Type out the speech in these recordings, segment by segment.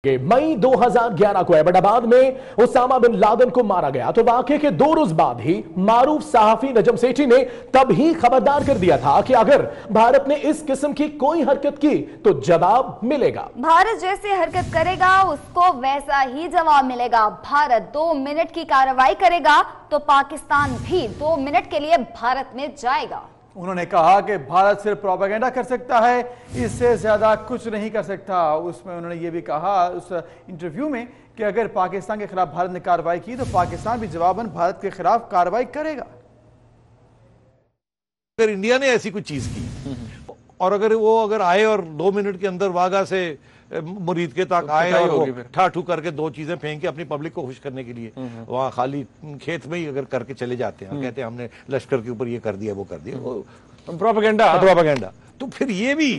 मई 2011 को एबटाबाद में Usama bin Laden को मारा गया तो वाकये के 2 रोज बाद ही मारूफ सहाफी नजम सेठी ने तब ही खबरदार कर दिया था कि अगर भारत ने इस किस्म की कोई हरकत की तो जवाब मिलेगा। भारत जैसी हरकत करेगा उसको वैसा ही जवाब मिलेगा। भारत 2 मिनट की कार्रवाई करेगा तो पाकिस्तान भी 2 मिनट के लिए भारत में जाएगा। उन्होंने कहा कि भारत सिर्फ प्रोपेगेंडा कर सकता है, इससे ज्यादा कुछ नहीं कर सकता। उसमें उन्होंने ये भी कहा उस इंटरव्यू में कि अगर पाकिस्तान के खिलाफ भारत ने कार्रवाई की तो पाकिस्तान भी जवाबन भारत के खिलाफ कार्रवाई करेगा। अगर इंडिया ने ऐसी कुछ चीज की और अगर आए और 2 मिनट के अंदर वाघा से मुरीद के तक आए और वो ठाठू करके 2 चीजें फेंक के अपनी पब्लिक को खुश करने के लिए वहां खाली खेत में ही अगर करके चले जाते हैं, कहते हैं हमने लश्कर के ऊपर ये कर दिया वो कर दिया, प्रोपेगेंडा। तो फिर ये भी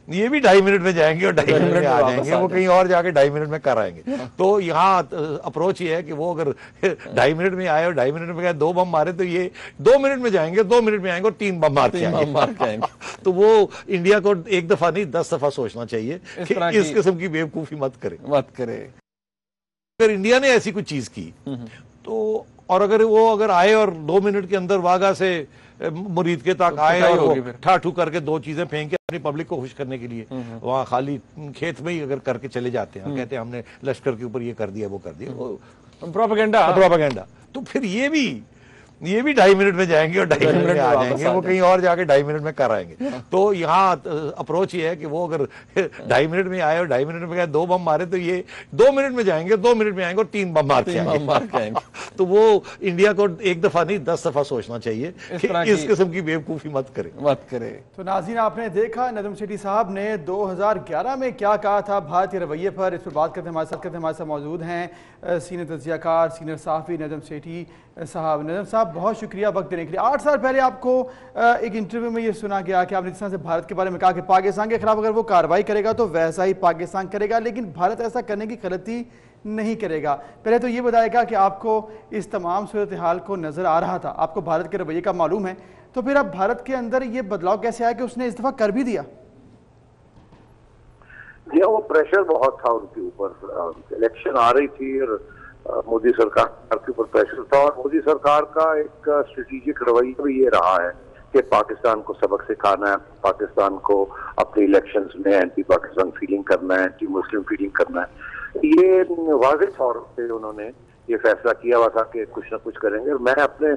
2.5 मिनट में जाएंगे और 2.5 मिनट में आ जाएंगे, वो कहीं और जाके 2.5 मिनट में कर आएंगे। तो यहाँ अप्रोच ये है कि वो अगर 2.5 मिनट में आए और 2.5 मिनट में 2 बम मारे तो ये 2 मिनट में जाएंगे, 2 मिनट में आएंगे और 3 बम मार के आएंगे। तो वो इंडिया को एक दफा नहीं 10 दफा सोचना चाहिए कि इस किस्म की बेवकूफी मत करे। अगर इंडिया ने ऐसी कुछ चीज की तो और अगर आए और 2 मिनट के अंदर वाघा से मुरीद के तक आए और वो ठाठू करके 2 चीजें फेंक के अपनी पब्लिक को खुश करने के लिए वहां खाली खेत में ही अगर करके चले जाते हैं, कहते हैं हमने लश्कर के ऊपर ये कर दिया वो कर दिया, प्रोपेगेंडा। तो फिर ये भी 2.5 मिनट में जाएंगे और 2.5 मिनट में आ जाएंगे, वो कहीं और जाके 2.5 मिनट में कर आएंगे। तो यहाँ अप्रोच ये है कि वो अगर 2.5 मिनट में आए और 2.5 मिनट में 2 बम मारे तो ये 2 मिनट में जाएंगे, 2 मिनट में आएंगे और 3 बम मार के आएंगे। तो वो इंडिया को एक दफा नहीं 10 दफा सोचना चाहिए कि इस किस्म की बेवकूफी मत करे। तो नाज़रीन, आपने देखा नजम सेठी साहब ने 2011 में क्या कहा था भारत के रवैये पर। इस पर बात करते हमारे साथ मौजूद हैं सीनियर तज्ज़ियाकार, सीनियर सहाफ़ी नजम सेठी साहब। नजम साहब, बहुत शुक्रिया वक्त देने के लिए। 8 साल पहले आपको एक इंटरव्यू में ये सुना गया कि आपने जिस तरह से भारत के बारे में कहा कि पाकिस्तान के खिलाफ अगर वो कार्रवाई करेगा तो वैसा ही पाकिस्तान करेगा, लेकिन भारत ऐसा करने की गलती नहीं करेगा। पहले तो ये बताएगा कि आपको इस तमाम सूरत हाल को नजर आ रहा था, आपको भारत के रवैये का मालूम है, तो फिर अब भारत के अंदर ये बदलाव कैसे आया कि उसने इस दफा कर भी दिया? जी, वो प्रेशर बहुत था उनके ऊपर। इलेक्शन आ रही थी और मोदी सरकार के ऊपर प्रेशर था और मोदी सरकार का एक स्ट्रेटेजिक रवैया भी ये रहा है कि पाकिस्तान को सबक सिखाना है, पाकिस्तान को अपने इलेक्शंस में एंटी पाकिस्तान फीलिंग करना है, एंटी मुस्लिम फीलिंग करना है। ये वाज़ेह तौर पे उन्होंने ये फैसला किया हुआ था कि कुछ ना कुछ करेंगे। और मैं अपने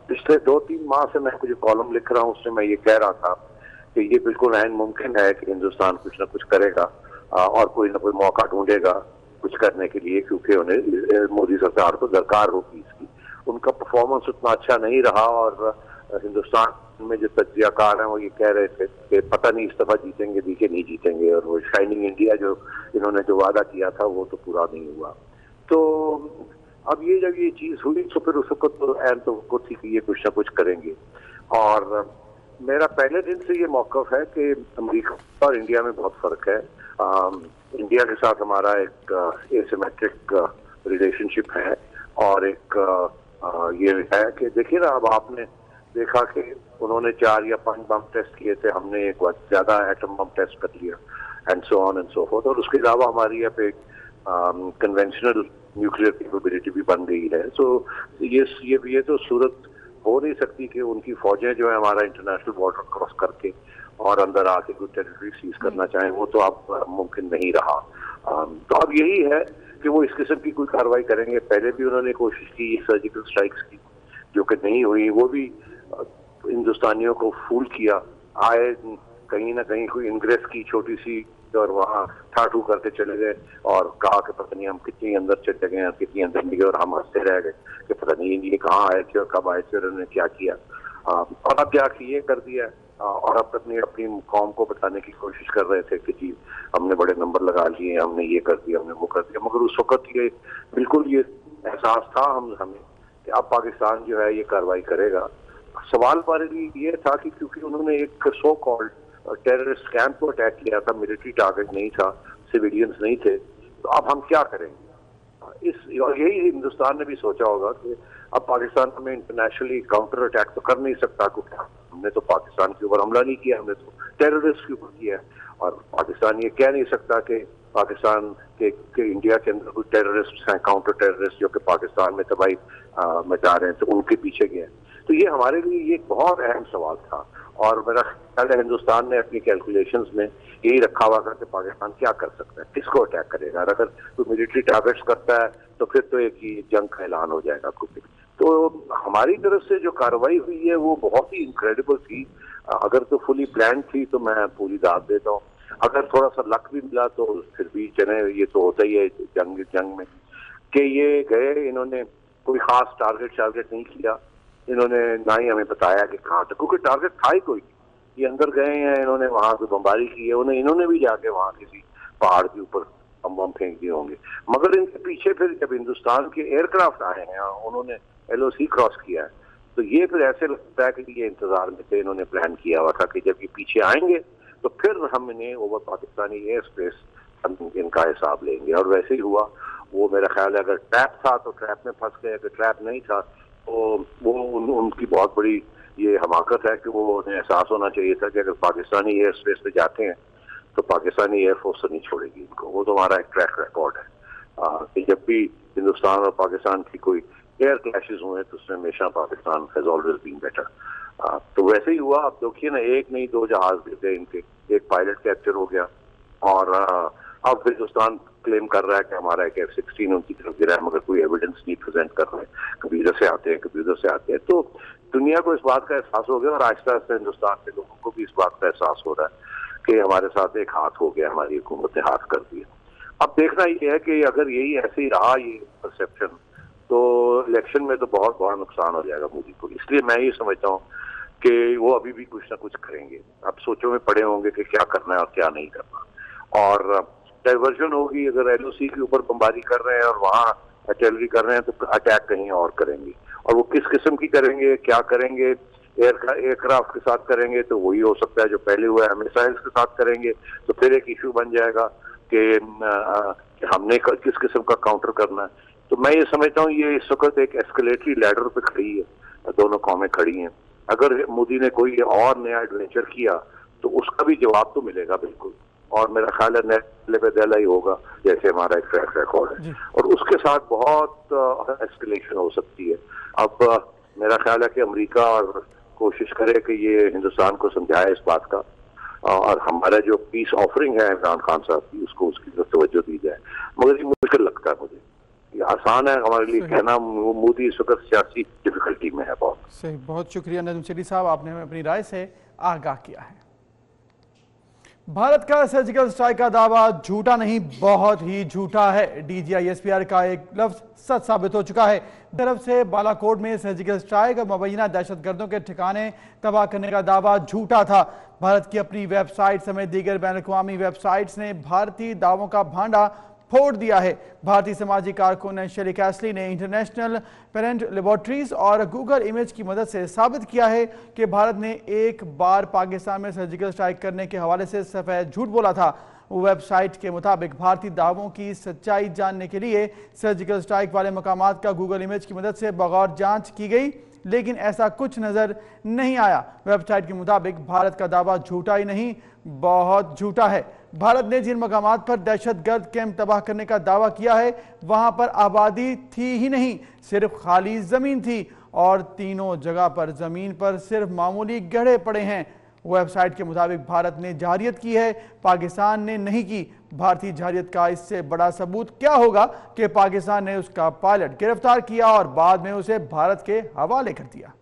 पिछले 2-3 माह से मैं कुछ कॉलम लिख रहा हूँ, उसमें मैं ये कह रहा था कि ये बिल्कुल ऐन मुमकिन है कि हिंदुस्तान कुछ ना कुछ करेगा और कोई ना कोई मौका ढूंढेगा कुछ करने के लिए, क्योंकि उन्हें मोदी सरकार को दरकार होगी इसकी। उनका परफॉर्मेंस उतना अच्छा नहीं रहा और हिंदुस्तान में जो तज्जियाकार हैं वो ये कह रहे थे कि पता नहीं इस दफा जीतेंगे कि नहीं जीतेंगे, और वो शाइनिंग इंडिया जो इन्होंने जो वादा किया था वो तो पूरा नहीं हुआ। तो अब ये जब ये चीज हुई तो फिर उस वक्त तो ऐन तो थी कि ये कुछ ना कुछ करेंगे। और मेरा पहले दिन से ये मौक़िफ़ है कि अमेरिका और इंडिया में बहुत फर्क है। इंडिया के साथ हमारा एक एसिमेट्रिक रिलेशनशिप है और एक ये है कि देखिए ना, अब आपने देखा कि उन्होंने 4 या 5 बम टेस्ट किए थे, हमने एक बार ज्यादा एटम बम टेस्ट कर लिया and so on and so fourth. और उसके अलावा हमारी यहाँ पे कन्वेंशनल न्यूक्लियर कैपेबिलिटी भी बन गई है। सो ये तो सूरत हो नहीं सकती कि उनकी फौजें जो है हमारा इंटरनेशनल बॉर्डर क्रॉस करके और अंदर आके कोई टेरिटरी सीज करना चाहें, वो तो अब मुमकिन नहीं रहा। तो अब यही है कि वो इस किस्म की कोई कार्रवाई करेंगे। पहले भी उन्होंने कोशिश की सर्जिकल स्ट्राइक्स की, जो कि नहीं हुई। वो भी हिंदुस्तानियों को फूल किया, आए कहीं ना कहीं कोई इंग्रेस की छोटी सी और वहाँ ठाठू करके चले गए और कहा कि पता नहीं हम कितनी अंदर चले गए, कितनी अंदर नहीं गए, और हम हंसते रह गए कि पता नहीं ये कहाँ आए थे और कब आए थे और उन्होंने क्या किया। और अब क्या ये कर दिया और अब अपनी कौम को बताने की कोशिश कर रहे थे कि जी हमने बड़े नंबर लगा लिए, हमने ये कर दिया, हमने वो कर दिया। मगर उस वक्त ये बिल्कुल ये एहसास था हमें कि अब पाकिस्तान जो है ये कार्रवाई करेगा। सवाल हमारे लिए ये था कि क्योंकि उन्होंने एक सो कॉल्ड टेररिस्ट कैंप को अटैक किया था, मिलिट्री टारगेट नहीं था, सिविलियंस नहीं थे, तो अब हम क्या करेंगे? और यही हिंदुस्तान ने भी सोचा होगा कि अब पाकिस्तान में इंटरनेशनली काउंटर अटैक तो कर नहीं सकता, क्योंकि हमने तो पाकिस्तान के ऊपर हमला नहीं किया, हमने तो टेररिस्ट के ऊपर किया। और पाकिस्तान ये कह नहीं सकता कि पाकिस्तान के इंडिया के अंदर कोई टेररिस्ट हैं, काउंटर टेररिस्ट जो कि पाकिस्तान में तबाही मचा रहे हैं, तो उनके पीछे गए। तो ये हमारे लिए ये एक बहुत अहम सवाल था और मेरा ख्याल है हिंदुस्तान ने अपनी कैलकुलेशंस में यही रखा हुआ था कि पाकिस्तान क्या कर सकता है, किसको अटैक करेगा। अगर कोई मिलिट्री टारगेट्स करता है तो फिर तो एक ही जंग का ऐलान हो जाएगा कुछ। तो हमारी तरफ से जो कार्रवाई हुई है वो बहुत ही इनक्रेडिबल थी। अगर तो फुली प्लान थी तो मैं पूरी दाद देता हूँ, अगर थोड़ा सा लक भी मिला तो फिर भी चले, ये तो होता ही है जंग में कि ये गए, इन्होंने कोई खास टारगेट नहीं किया, इन्होंने ना ही हमें बताया कि कहाँ था, क्योंकि टारगेट था ही कोई। ये अंदर गए हैं, इन्होंने वहां पे बमबारी की है, इन्होंने भी जाके वहां किसी पहाड़ के ऊपर बम फेंक दिए होंगे। मगर इनके पीछे फिर जब हिंदुस्तान के एयरक्राफ्ट आए हैं, उन्होंने LOC क्रॉस किया है, तो ये फिर ऐसे लगता है कि ये इंतजार में थे, इन्होंने प्लान किया हुआ था कि जब ये पीछे आएंगे तो फिर हम इन्हें ओवर पाकिस्तानी एयर स्पेस इनका हिसाब लेंगे। और वैसे ही हुआ। वो मेरा ख्याल है अगर ट्रैप था तो ट्रैप में फंस गए, अगर ट्रैप नहीं था तो वो उनकी बहुत बड़ी ये हमाकत है कि वो उन्हें एहसास होना चाहिए था कि अगर पाकिस्तानी एयर स्पेस पे जाते हैं तो पाकिस्तानी एयरफोर्स तो नहीं छोड़ेगी इनको। वो तो हमारा एक ट्रैक रिकॉर्ड है कि जब भी हिंदुस्तान और पाकिस्तान की कोई एयर क्लैशेस हुए तो उसमें हमेशा Pakistan has always been better. तो वैसे ही हुआ। अब देखिए ना, एक नहीं दो जहाज गिर इनके, एक पायलट कैप्चर हो गया और अब हिंदुस्तान क्लेम कर रहा है कि हमारा एक F-16 उनकी तरफ गिरा है, मगर कोई एविडेंस नहीं प्रेजेंट कर रहे हैं। कभी इधर से आते हैं, कभी उधर से आते हैं। तो दुनिया को इस बात का एहसास हो गया और आहिस्ता आहिस्ता हिंदुस्तान के लोगों को भी इस बात का एहसास हो रहा है कि हमारे साथ एक हाथ हो गया, हमारी हुकूमत ने हाथ कर दिया। अब देखना ये है कि अगर यही ऐसे ही रहा ये परसेप्शन, तो इलेक्शन में तो बहुत बड़ा नुकसान हो जाएगा मोदी को। इसलिए मैं ये समझता हूँ कि वो अभी भी कुछ ना कुछ करेंगे। अब सोचों में पड़े होंगे कि क्या करना है और क्या नहीं करना, और डाइवर्जन होगी। अगर LOC के ऊपर बमबारी कर रहे हैं और वहाँ आर्टिलरी कर रहे हैं तो अटैक कहीं और करेंगे, और वो किस किस्म की करेंगे, क्या करेंगे। एयरक्राफ्ट के साथ करेंगे तो वही हो सकता है जो पहले हुआ है। मिसाइल्स के साथ करेंगे तो फिर एक इशू बन जाएगा कि हमने किस किस्म का काउंटर करना है। तो मैं ये समझता हूँ ये इस वक्त एक एस्केलेटरी लैडर पे खड़ी है, दोनों कौमें खड़ी हैं। अगर मोदी ने कोई और नया एडवेंचर किया तो उसका भी जवाब तो मिलेगा बिल्कुल, और मेरा ख्याल है नए पे दिला ही होगा जैसे हमारा एक ट्रैक रिकॉर्ड है, और उसके साथ बहुत एस्केलेशन हो सकती है। अब मेरा ख्याल है कि अमेरिका और कोशिश करे कि ये हिंदुस्तान को समझाए इस बात का, और हमारा जो पीस ऑफरिंग है इमरान खान साहब की उसको उसकी तरफ तवज्जो दी जाए। मगर ये मुश्किल लगता है मुझे, ये आसान है हमारे लिए कहना, मोदी इस वक्त सियासी डिफिकल्टी में है बहुत। सही, बहुत शुक्रिया नजम सेठी साहब, आपने हमें अपनी राय से आगाह किया है। भारत का सर्जिकल स्ट्राइक का दावा झूठा नहीं, बहुत ही झूठा है। DGI SPR का एक लफ्ज सच साबित हो चुका है। तरफ से बालाकोट में सर्जिकल स्ट्राइक और मुबैना दहशतगर्दों के ठिकाने तबाह करने का दावा झूठा था। भारत की अपनी वेबसाइट समेत दीगर बैनुल-अक़वामी वेबसाइट्स ने भारतीय दावों का भांडा फोड़ दिया है। भारतीय समाजी कारकुन शेली कैसली ने इंटरनेशनल पेरेंट लेबोरेटरीज और गूगल इमेज की मदद से साबित किया है कि भारत ने एक बार पाकिस्तान में सर्जिकल स्ट्राइक करने के हवाले से सफेद झूठ बोला था। वेबसाइट के मुताबिक भारतीय दावों की सच्चाई जानने के लिए सर्जिकल स्ट्राइक वाले मकामात का गूगल इमेज की मदद से बगौर जांच की गई, लेकिन ऐसा कुछ नजर नहीं आया। वेबसाइट के मुताबिक भारत का दावा झूठा ही नहीं, बहुत झूठा है। भारत ने जिन मकामात पर दहशतगर्द कैंप तबाह करने का दावा किया है वहां पर आबादी थी ही नहीं, सिर्फ खाली जमीन थी, और तीनों जगह पर जमीन पर सिर्फ मामूली गड्ढे पड़े हैं। वेबसाइट के मुताबिक भारत ने जहारियत की है, पाकिस्तान ने नहीं की। भारतीय जहारियत का इससे बड़ा सबूत क्या होगा कि पाकिस्तान ने उसका पायलट गिरफ्तार किया और बाद में उसे भारत के हवाले कर दिया।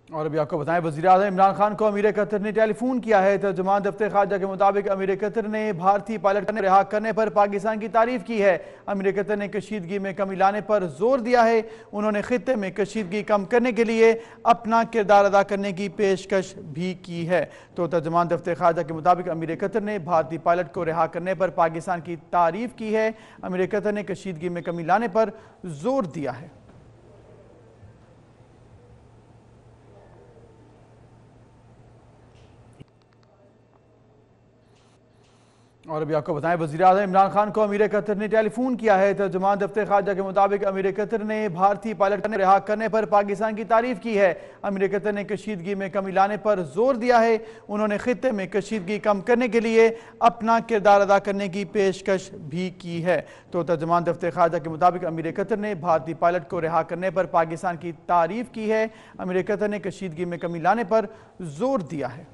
और अभी आपको बताएं, वज़ीर-ए-आज़म इमरान खान को अमीर कतर ने टेलीफोन किया है। तर्जुमान दफ्तर खारजा के मुताबिक अमीर कतर ने भारतीय पायलट को रिहा करने पर पाकिस्तान की तारीफ की है। अमीर कतर ने कशीदगी में कमी लाने पर जोर दिया है। उन्होंने खित्ते में कशीदगी कम करने के लिए अपना किरदार अदा करने की पेशकश भी की है। तो तर्जुमान दफ्तर खारजा के मुताबिक अमीर कतर ने भारतीय पायलट को रिहा करने पर पाकिस्तान की तारीफ की है। अमीर कतर ने कशीदगी में कमी लाने पर जोर दिया है। اور ابھی آپ کو بتائیں وزیراعظم عمران خان کو امیر قطر نے ٹیلی فون کیا ہے۔ ترجمان دفتر خارجہ کے مطابق امیر قطر نے بھارتی پائلٹ کو رہا کرنے پر پاکستان کی تعریف کی ہے۔ امیر قطر نے کشیدگی میں کمی لانے پر زور دیا ہے۔ انہوں نے خطے میں کشیدگی کم کرنے کے لیے اپنا کردار ادا کرنے کی پیشکش بھی کی ہے۔ تو ترجمان دفتر خارجہ کے مطابق امیر قطر نے بھارتی پائلٹ کو رہا کرنے پر پاکستان کی تعریف کی ہے۔ امیر قطر نے کشیدگی میں کمی لانے پر زور دیا ہے۔